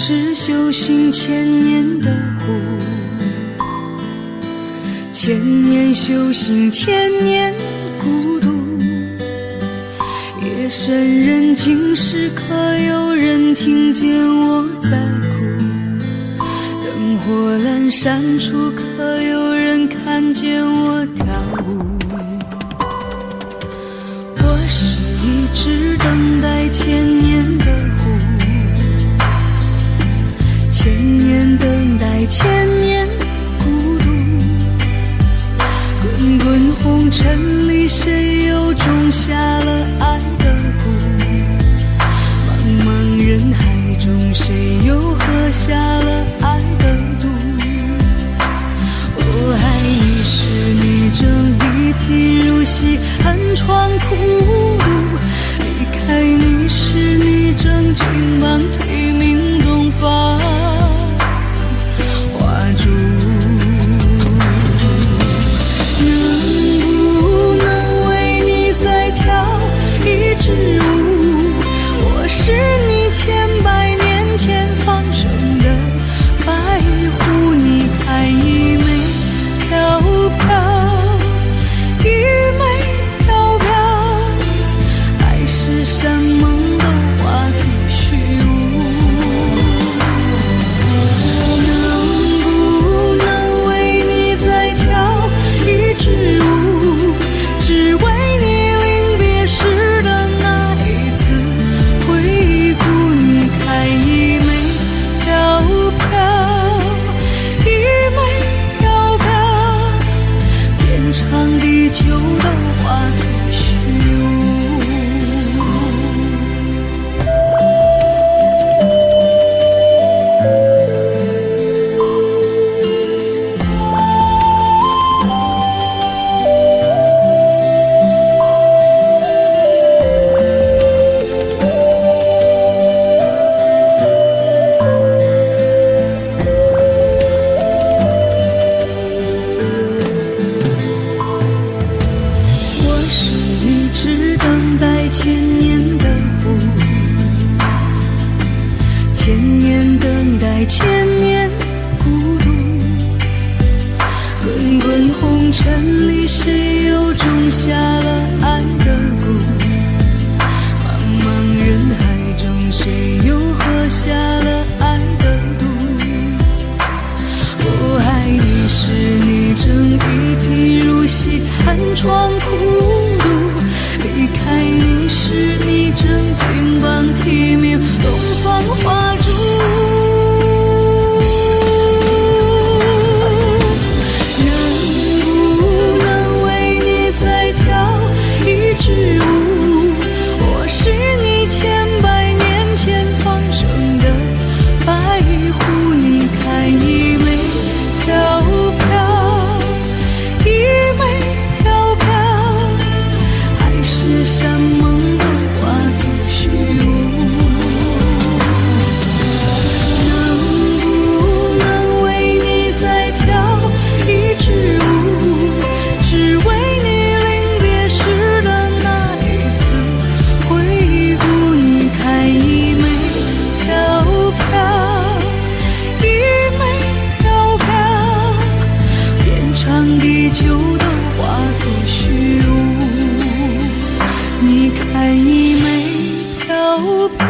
只修行千年的湖，千年修行千年孤独。夜深人静时，可有人听见我在哭？灯火阑珊处，可有人看见我跳舞？我是一直等待千年的湖，千年等待千年孤独。滚滚红尘里，谁又种下了爱的蛊？茫茫人海中，谁又喝下了爱的毒？我爱你时，你正一贫如洗，寒窗苦读；离开你时，你正金榜题名，东方花烛。能不能为你再跳一支舞？我是你千百年前放生的白狐，你看一枚飘飘，一枚飘飘，海誓山盟都化作虚无。能不能为你再跳一支舞？只为你临别时的那一次回顾，你看一枚飘飘，一枚飘飘，天长地久都化作虚无。我是一直等待千年的湖，千年等待千年孤独。滚滚红尘里，谁又种下了爱的蛊？茫茫人海中，谁又喝下了爱的毒？我爱你时，你正一贫如洗，寒窗苦读；离开你时，你正金榜题名，东方花烛。能不能为你再跳一支舞？我是你千百年前放生的白狐，你看一枚飘飘，一枚飘飘，海誓山盟都化作虚无。能不能为你再跳一支舞？只为你临别时的那一次回顾，你看一枚飘飘，一枚飘飘，天长地久都化作虚无。你看一枚飘飘，